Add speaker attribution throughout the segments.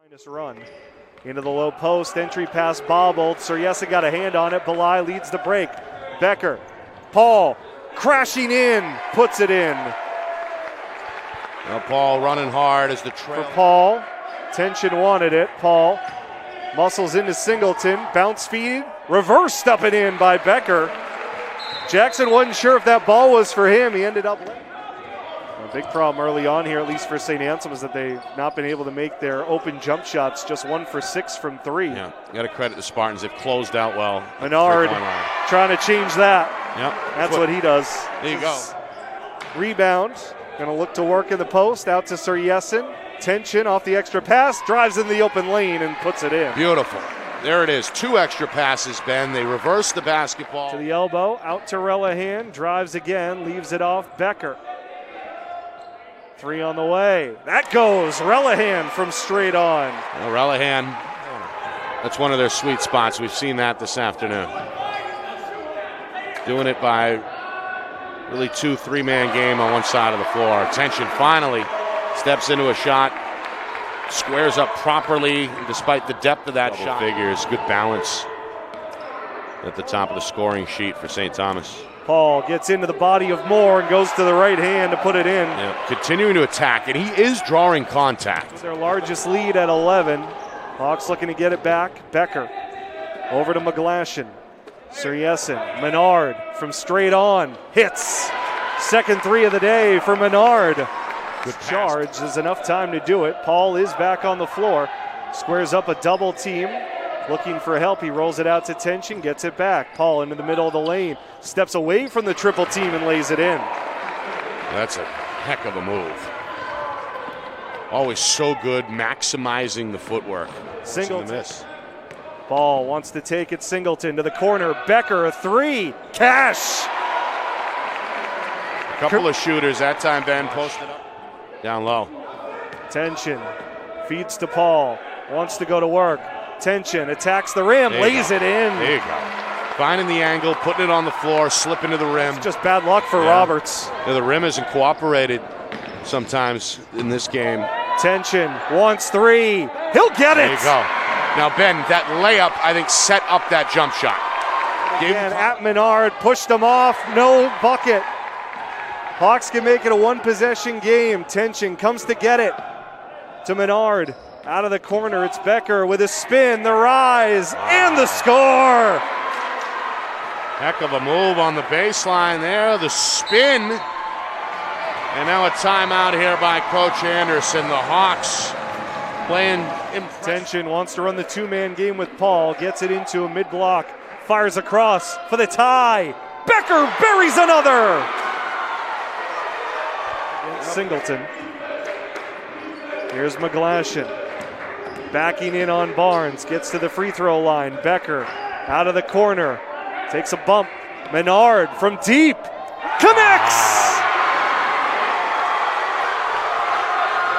Speaker 1: Minus run into the low post, entry pass bobbled. Suryesa got a hand on it. Belai leads the break. Becker, Paul crashing in, puts it in.
Speaker 2: Now Paul running hard as the trail.
Speaker 1: For Paul, Tension wanted it. Paul muscles into Singleton, bounce feed, reversed up and in by Becker. Jackson wasn't sure if that ball was for him. He ended up. A big problem early on here, at least for Saint Anselm, is that they've not been able to make their open jump shots. Just 1 for 6 from 3.
Speaker 2: Yeah, got to credit the Spartans. They've closed out well.
Speaker 1: Menard trying to change that.
Speaker 2: Yep,
Speaker 1: that's what he does.
Speaker 2: There you go.
Speaker 1: Rebound. Going to look to work in the post. Out to Suryesa. Tension off the extra pass. Drives in the open lane and puts it in.
Speaker 2: Beautiful. There it is. 2 extra passes, Ben. They reverse the basketball.
Speaker 1: To the elbow. Out to Relihan. Drives again. Leaves it off Becker. 3 on the way. That goes. Relihan from straight on.
Speaker 2: Well, Relihan, that's one of their sweet spots. We've seen that this afternoon. Doing it by really 2-3-man game on one side of the floor. Tension finally steps into a shot. Squares up properly despite the depth of that shot. Figures, good balance at the top of the scoring sheet for St. Thomas.
Speaker 1: Paul gets into the body of Moore and goes to the right hand to put it in.
Speaker 2: Yeah, continuing to attack, and he is drawing contact.
Speaker 1: Their largest lead at 11. Hawks looking to get it back. Becker over to McGlashan. Suryesa, Menard from straight on. Hits. Second 3 of the day for Menard. Good charge. There's enough time to do it. Paul is back on the floor. Squares up a double team. Looking for help, he rolls it out to Tension, gets it back. Paul into the middle of the lane, steps away from the triple team and lays it in.
Speaker 2: That's a heck of a move. Always so good, maximizing the footwork.
Speaker 1: Singleton.
Speaker 2: Miss.
Speaker 1: Paul wants to take it, Singleton to the corner. Becker, a 3. Cash.
Speaker 2: A couple of shooters that time, Ben posted up. Down low.
Speaker 1: Tension feeds to Paul, wants to go to work. Tension attacks the rim, lays it in.
Speaker 2: There you go. Finding the angle, putting it on the floor, slipping to the rim.
Speaker 1: It's just bad luck for Roberts.
Speaker 2: Yeah, the rim hasn't cooperated sometimes in this game.
Speaker 1: Tension wants 3. He'll get it.
Speaker 2: There you go. Now, Ben, that layup, I think, set up that jump shot.
Speaker 1: Again, at Menard, pushed him off, no bucket. Hawks can make it a 1-possession game. Tension comes to get it to Menard. Out of the corner, it's Becker with a spin, the rise, and the score.
Speaker 2: Heck of a move on the baseline there, the spin. And now a timeout here by Coach Anderson. The Hawks playing
Speaker 1: Tension wants to run the 2-man game with Paul, gets it into a mid-block, fires across for the tie. Becker buries another. Singleton. Here's McGlashan. Backing in on Barnes, gets to the free throw line. Becker out of the corner, takes a bump. Menard from deep, connects!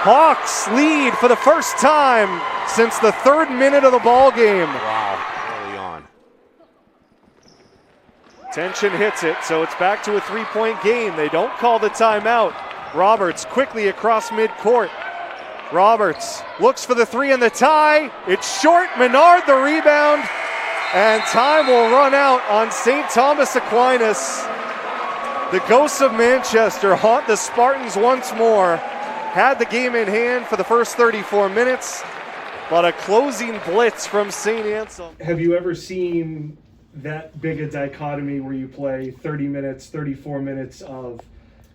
Speaker 1: Hawks lead for the first time since the 3rd minute of the ball game.
Speaker 2: Wow, early on.
Speaker 1: Tension hits it, so it's back to a 3-point game. They don't call the timeout. Roberts quickly across midcourt. Roberts looks for the 3 and the tie. It's short. Menard the rebound. And time will run out on St. Thomas Aquinas. The ghosts of Manchester haunt the Spartans once more. Had the game in hand for the first 34 minutes, but a closing blitz from St. Anselm.
Speaker 3: Have you ever seen that big a dichotomy where you play 30 minutes, 34 minutes of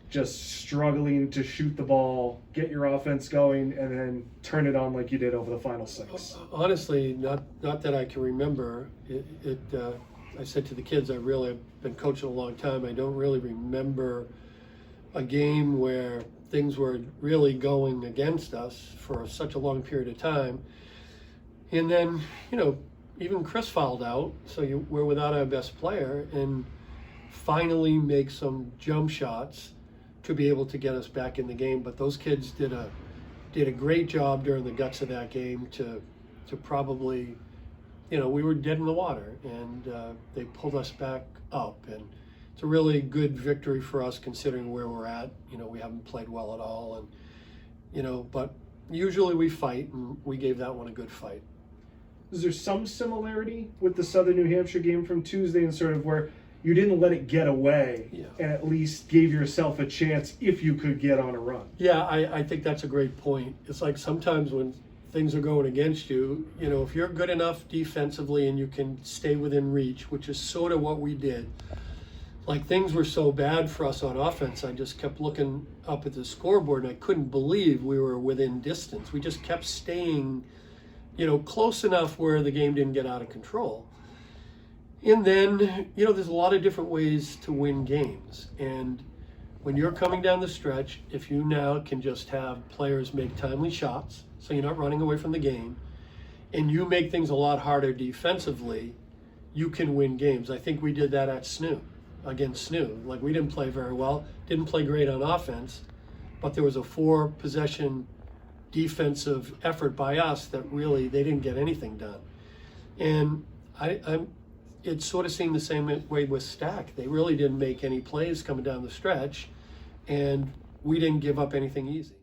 Speaker 3: just struggling to shoot the ball, get your offense going, and then turn it on like you did over the final 6?
Speaker 4: Honestly, not that I can remember. I said to the kids, I've been coaching a long time. I don't really remember a game where things were really going against us for such a long period of time. And then, even Chris fouled out, so we're without our best player, and finally make some jump shots to be able to get us back in the game. But those kids did a great job during the guts of that game to probably, we were dead in the water, and they pulled us back up. And it's a really good victory for us considering where we're at. We haven't played well at all, and but usually we fight, and we gave that one a good fight.
Speaker 3: Is there some similarity with the Southern New Hampshire game from Tuesday, and sort of where you didn't let it get away, and at least gave yourself a chance if you could get on a run?
Speaker 4: Yeah, I think that's a great point. It's like sometimes when things are going against you, if you're good enough defensively and you can stay within reach, which is sort of what we did. Like, things were so bad for us on offense, I just kept looking up at the scoreboard and I couldn't believe we were within distance. We just kept staying, close enough where the game didn't get out of control. And then, there's a lot of different ways to win games. And when you're coming down the stretch, if you now can just have players make timely shots, so you're not running away from the game, and you make things a lot harder defensively, you can win games. I think we did that against SNU. Like, we didn't play very well, didn't play great on offense, but there was a 4-possession defensive effort by us that really, they didn't get anything done. And it sort of seemed the same way with Stack. They really didn't make any plays coming down the stretch, and we didn't give up anything easy.